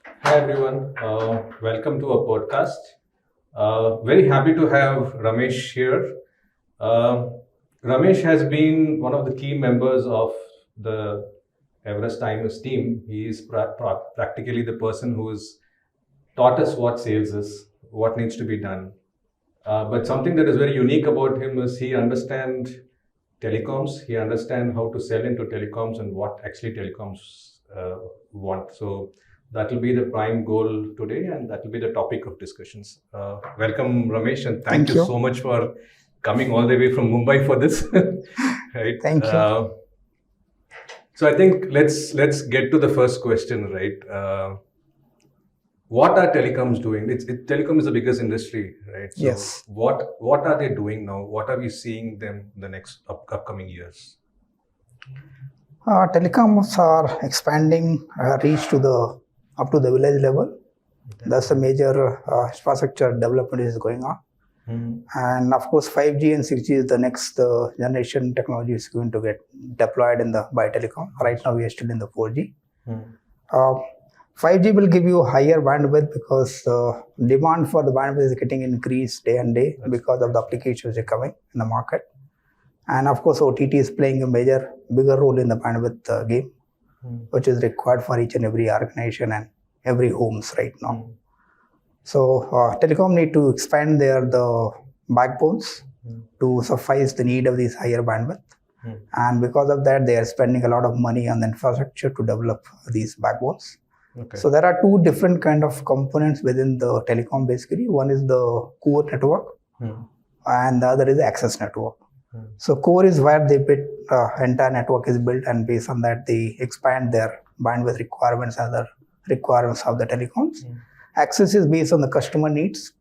Hi everyone, welcome to our podcast. Very happy to have Ramesh here. Uh, Ramesh has been one of the key members of the Everest Timers team. He is practically the person who has taught us what sales is, what needs to be done. But something that is very unique about him is he understands telecoms. He understands how to sell into telecoms and what actually telecoms want. So that will be the prime goal today, and that will be the topic of discussions. Welcome, Ramesh, and thank you you. so much for coming all the way from Mumbai for this. Right? Thank you. So I think let's get to the first question, right? What are telecoms doing? Telecom is the biggest industry, right? So Yes. what are they doing now? What are we seeing them the next upcoming years? Telecoms are expanding reach to the up to the village level. That's a major infrastructure development is going on. And of course, 5G and 6G is the next generation technology is going to get deployed by telecom. Right now, we are still in the 4G. 5G will give you higher bandwidth because demand for the bandwidth is getting increased day and day because of the applications that are coming in the market. And of course, OTT is playing a bigger role in the bandwidth game, which is required for each and every organization and every homes right now. So telecom need to expand the backbones to suffice the need of these higher bandwidth. And because of that, they are spending a lot of money on the infrastructure to develop these backbones. Okay. So there are two different kind of components within the telecom basically. One is the core network and the other is the access network. So core is where they build entire network is built, and based on that they expand their bandwidth requirements and the requirements of the telecoms. Access is based on the customer needs,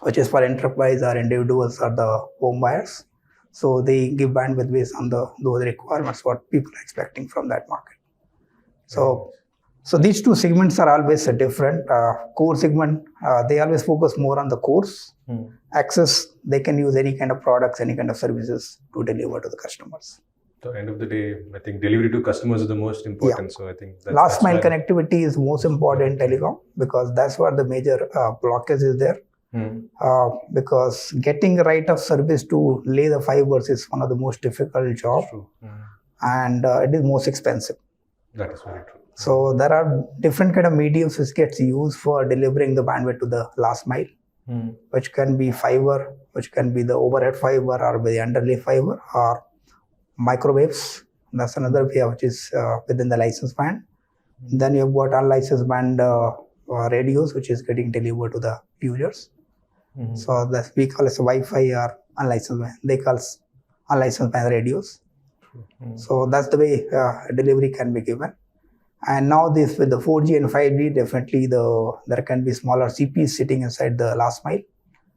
which is for enterprise or individuals or the home buyers. So they give bandwidth based on those requirements, what people are expecting from that market. So these two segments are always different. Core segment, they always focus more on the cores. Access, they can use any kind of products, any kind of services to deliver to the customers. So end of the day, I think delivery to customers is the most important. Yeah. So I think last mile connectivity is most important in telecom because that's where the major blockage is there. Because getting right of service to lay the fibers is one of the most difficult job, and it is most expensive. That is very true. So there are different kind of mediums which gets used for delivering the bandwidth to the last mile, which can be fiber, which can be the overhead fiber or the underlay fiber or microwaves. That's another way which is within the license band. Then you've got unlicensed band radios which is getting delivered to the users. So that we call it Wi-Fi or unlicensed band. They call unlicensed band radios. So that's the way delivery can be given. And now this with the 4G and 5G, definitely there can be smaller CPs sitting inside the last mile,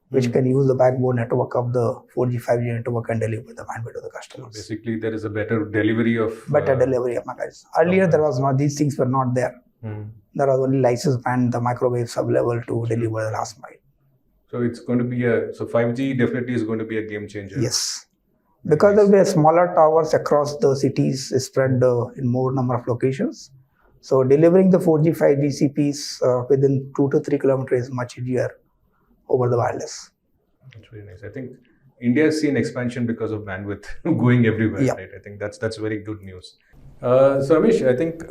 which can use the backbone network of the 4G, 5G network and deliver the bandwidth to the customers. So basically, there is a better delivery of... delivery of messages. Earlier, there was not, these things were not there. There was only license band, the microwaves available to deliver the last mile. So it's going to be so 5G definitely is going to be a game changer. Yes. Because there will be smaller towers across the cities spread in more number of locations. So delivering the 4G, 5G CPs within 2 to 3 kilometers is much easier over the wireless. That's very nice. I think India has seen expansion because of bandwidth going everywhere. Yeah. Right? I think that's very good news. So Ramesh, I think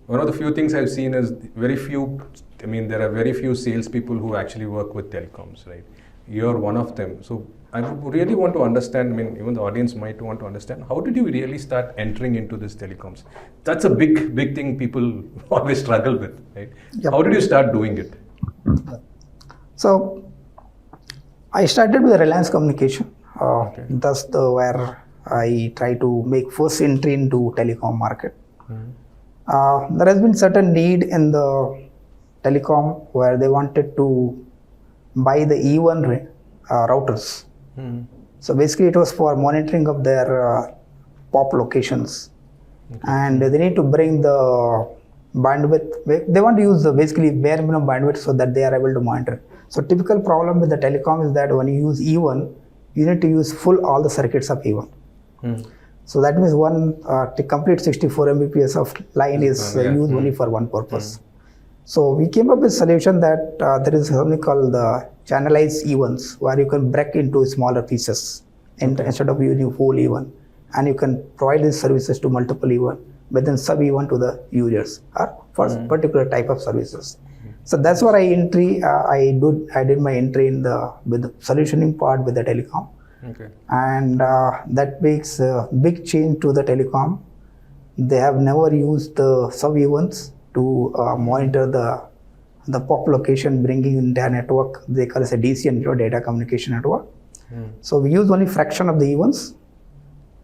one of the few things I've seen is there are very few salespeople who actually work with telecoms, right? You're one of them. So I really want to understand, even the audience might want to understand, how did you really start entering into this telecoms? That's a big thing people always struggle with, right? Yep. How did you start doing it? So I started with Reliance Communication. That's where I try to make first entry into telecom market. There has been certain need in the telecom where they wanted to buy the E1 routers. So basically it was for monitoring of their POP locations. And they need to bring the bandwidth. They want to use the basically bare minimum bandwidth so that they are able to monitor. So typical problem with the telecom is that when you use E1, you need to use all the circuits of E1. So that means one complete 64 Mbps of line is used only for one purpose. So we came up with a solution that there is something called the channelized events, where you can break into smaller pieces instead of using full event, and you can provide these services to multiple event, but then sub event to the users or for particular type of services. So that's where I did my entry in with the solutioning part with the telecom. Okay. And that makes a big change to the telecom. They have never used the sub events to monitor the POP location, bringing in their network. They call it a DCN, data communication network. So we use only fraction of the events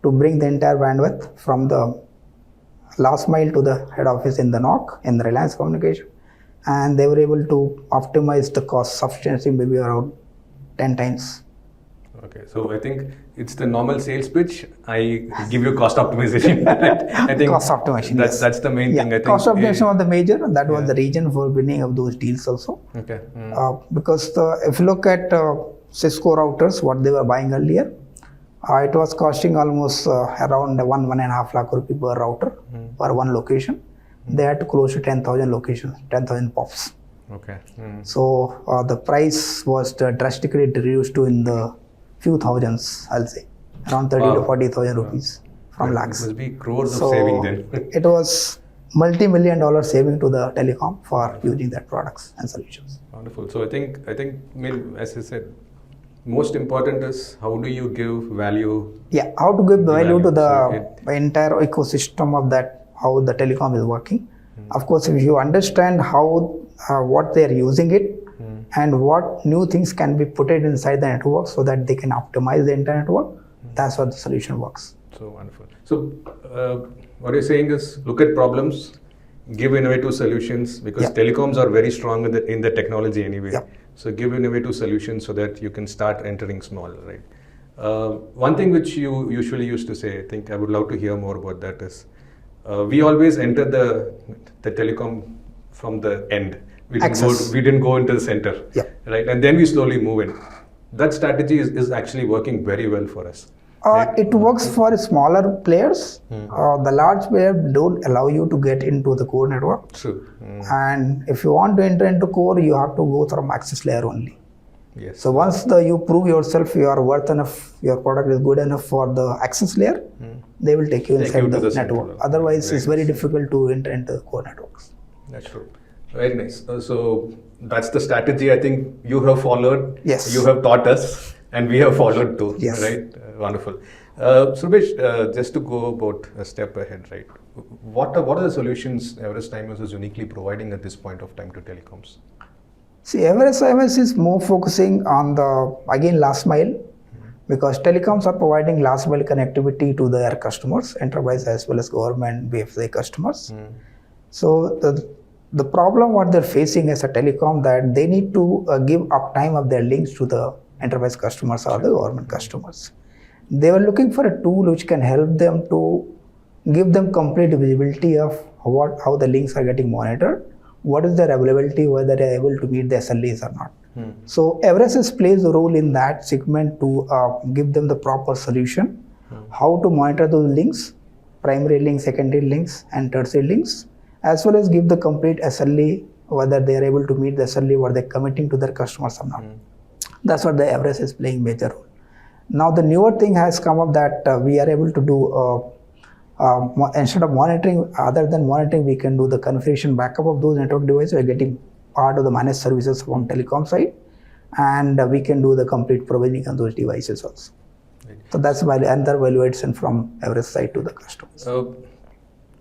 to bring the entire bandwidth from the last mile to the head office in the NOC, in the Reliance Communication. And they were able to optimize the cost substantially, maybe around 10 times. Okay, so I think it's the normal sales pitch. I give you cost optimization. I think cost optimization. That's the main thing. I think cost optimization was the major. That was the reason for winning of those deals also. Okay. Because if you look at Cisco routers, what they were buying earlier, it was costing almost around 1.5 lakh rupee per router per one location. They had to close to 10,000 locations, 10,000 POPs. Okay. So the price was drastically reduced to in the few thousands, I'll say, around 30 to 40,000 rupees from lakhs. It must be crores of saving then. It was multi-million-dollar saving to the telecom for using that products and solutions. Wonderful. So I think, as I said, most important is how do you give value? Yeah, how to give value to the entire ecosystem of that, how the telecom is working. Of course, if you understand how what they are using it and what new things can be put it inside the network so that they can optimize the entire network, that's what the solution works. So wonderful. So what you're saying is look at problems, give innovative solutions, because telecoms are very strong in the technology anyway. So give innovative solutions so that you can start entering small, right? One thing which you usually used to say, I think I would love to hear more about that is, we always enter the telecom from the end. We didn't go into the center, right? And then we slowly move in. That strategy is actually working very well for us. Right? It works for smaller players. The large players don't allow you to get into the core network. True. And if you want to enter into core, you have to go from access layer only. Yes. So once you prove yourself, you are worth enough, your product is good enough for the access layer, they will take you inside the network. Otherwise, it's very difficult to enter into the core networks. That's true. Very nice. So that's the strategy I think you have followed. Yes. You have taught us, and we have followed too. Yes. Right. Wonderful. Ramesh, just to go about a step ahead, right? What are the solutions Everest Timers is uniquely providing at this point of time to telecoms? See, Everest IMS is more focusing on the, again, last mile, because telecoms are providing last mile connectivity to their customers, enterprise as well as government BFSI customers. So the problem what they're facing as a telecom, that they need to give uptime of their links to the enterprise customers or the government customers. They were looking for a tool which can help them to give them complete visibility of how the links are getting monitored, what is their availability, whether they are able to meet the SLAs or not. So Everest plays a role in that segment to give them the proper solution, how to monitor those links, primary links, secondary links and tertiary links, as well as give the complete SLA, whether they are able to meet the SLA, what they're committing to their customers or not. That's what the Everest is playing major role. Now the newer thing has come up that we are able to do instead of monitoring, other than monitoring, we can do the configuration backup of those network devices. We're getting part of the managed services from telecom side, and we can do the complete provisioning of those devices also. Right. So that's why another value addition from Everest side to the customers.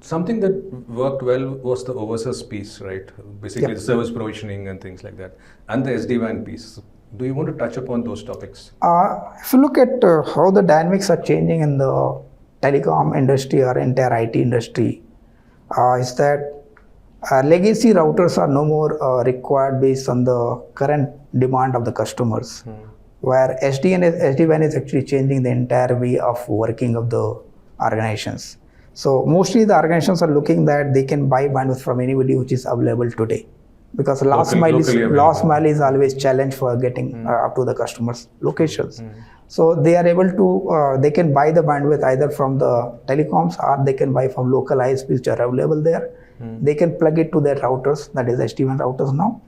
Something that worked well was the overseas piece, right? Basically the service provisioning and things like that, and the SD-WAN piece. Do you want to touch upon those topics? If you look at how the dynamics are changing in the telecom industry or entire IT industry, is that legacy routers are no more required based on the current demand of the customers, where SD-WAN is actually changing the entire way of working of the organizations. So mostly the organizations are looking that they can buy bandwidth from anybody which is available today, because last mile is always challenge for getting up to the customers' locations. So they are able to, they can buy the bandwidth either from the telecoms or they can buy from local ISPs which are available there. They can plug it to their routers, that is SD-WAN routers now.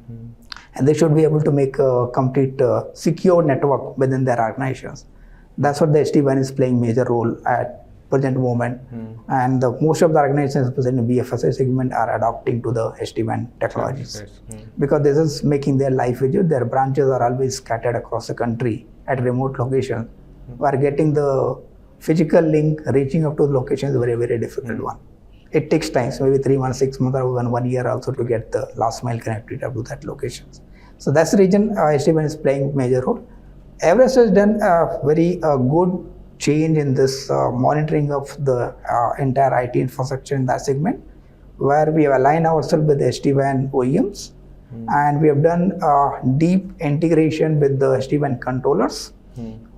And they should be able to make a complete secure network within their organizations. That's what the SD-WAN is playing major role at present moment. And most of the organizations present in BFSI segment are adopting to the SD-WAN technologies. Because this is making their life easier. Their branches are always scattered across the country at remote locations. Where getting the physical link, reaching up to the location is a very, very difficult one. It takes time, so maybe 3 months, 6 months, or even 1 year also to get the last mile connectivity up to that locations. So that's the reason SD-WAN is playing major role. Everest has done a very good change in this monitoring of the entire IT infrastructure in that segment, where we have aligned ourselves with the SD-WAN OEMs, and we have done deep integration with the SD-WAN controllers,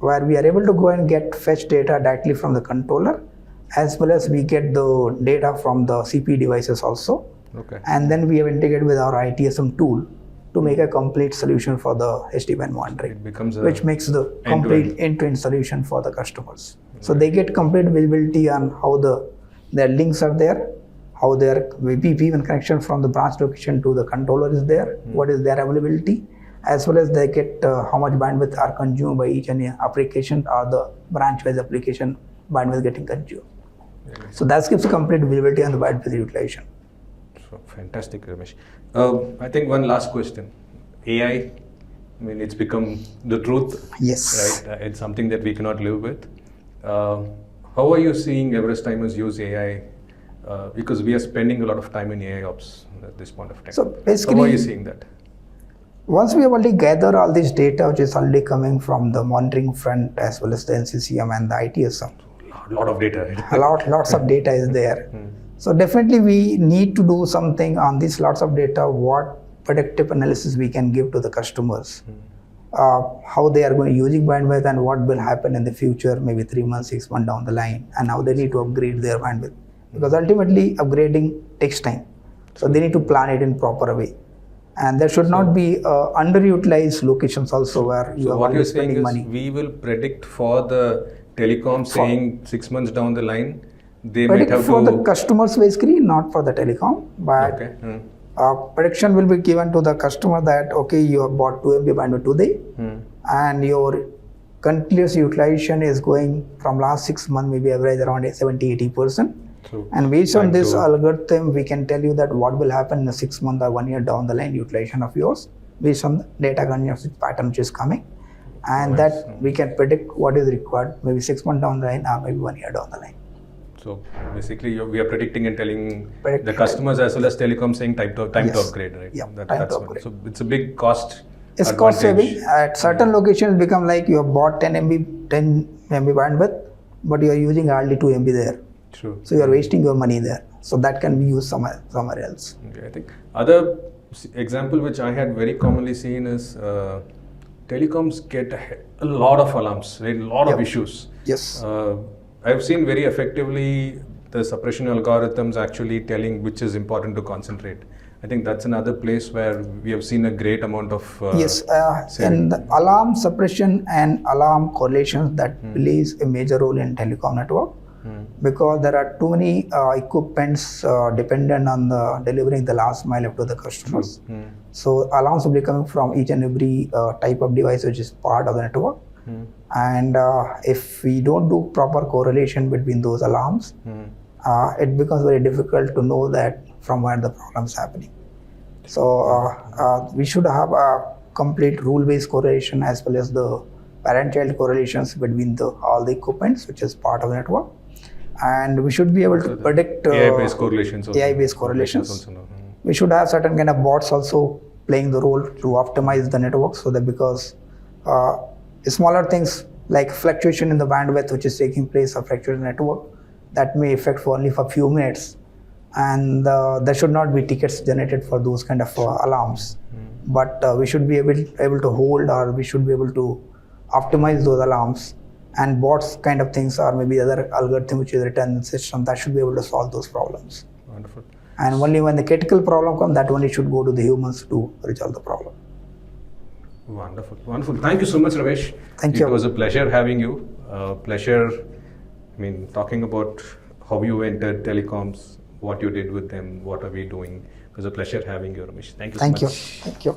where we are able to go and get fetch data directly from the controller, as well as we get the data from the CP devices also. And then we have integrated with our ITSM tool to make a complete solution for the SD-WAN monitoring, which makes the complete end-to-end solution for the customers. So they get complete visibility on how their links are there, how their VPN connection from the branch location to the controller is there, what is their availability, as well as they get how much bandwidth are consumed by each and application or the branch-wise application bandwidth getting consumed. So that gives complete visibility on the bandwidth utilization. So fantastic, Ramesh. I think one last question. AI, I mean, it's become the truth. Yes. Right? It's something that we cannot live with. How are you seeing Everest timers use AI? Because we are spending a lot of time in AI ops at this point of time. So basically, how are you seeing that? Once we have already gathered all this data, which is already coming from the monitoring front as well as the NCCM and the ITSM. A lot of data. Right? Lots of data is there. So definitely we need to do something on these lots of data, what predictive analysis we can give to the customers, how they are going to using bandwidth and what will happen in the future, maybe 3 months, 6 months down the line, and how they need to upgrade their bandwidth. Because ultimately upgrading takes time. So they need to plan it in proper way. And there should not be underutilized locations also where you are always spending money. We will predict for the telecom saying 6 months down the line, they predict might have for to... the customers basically, not for the telecom, but prediction will be given to the customer that, okay, you have bought 2 MB bandwidth today, and your continuous utilization is going from last 6 months, maybe average around 70-80%. And based on this algorithm, we can tell you that what will happen in a 6 month or 1 year down the line utilization of yours, based on the data consumption pattern which is coming. And that we can predict what is required, maybe 6 months down the line or maybe 1 year down the line. So basically, we are predicting and telling the customers as well as telecom saying time to upgrade, right? Yeah, time to upgrade. So it's a big cost. It's cost saving. At certain locations, become like you have bought 10 MB bandwidth, but you are using hardly 2 MB there. True. So you are wasting your money there. So that can be used somewhere else. Okay, I think other example which I had very commonly seen is telecoms get a lot of alarms, right? A lot of issues. Yes. I've seen very effectively the suppression algorithms actually telling which is important to concentrate. I think that's another place where we have seen a great amount of yes, and the alarm suppression and alarm correlations that plays a major role in telecom network, because there are too many equipments dependent on the delivering the last mile up to the customers. So alarms will be coming from each and every type of device which is part of the network. And if we don't do proper correlation between those alarms, it becomes very difficult to know that from where the problem is happening. So we should have a complete rule-based correlation as well as the parent-child correlations between all the equipments which is part of the network. And we should be able to predict AI-based correlations. AI-based correlations. We should have certain kind of bots also playing the role to optimize the network, so that because smaller things like fluctuation in the bandwidth which is taking place of fluctuating network, that may affect for only for a few minutes, and there should not be tickets generated for those kind of alarms. But we should be able to hold, or we should be able to optimize those alarms, and bots kind of things, or maybe other algorithm which is written in the system that should be able to solve those problems. Wonderful. And only when the critical problem comes, that only should go to the humans to resolve the problem. Wonderful, wonderful. Thank you so much, Ramesh. Thank It you. was a pleasure having you. Pleasure, talking about how you entered telecoms, what you did with them, what are we doing. It was a pleasure having you, Ramesh. Thank you so Thank you. much. Thank you.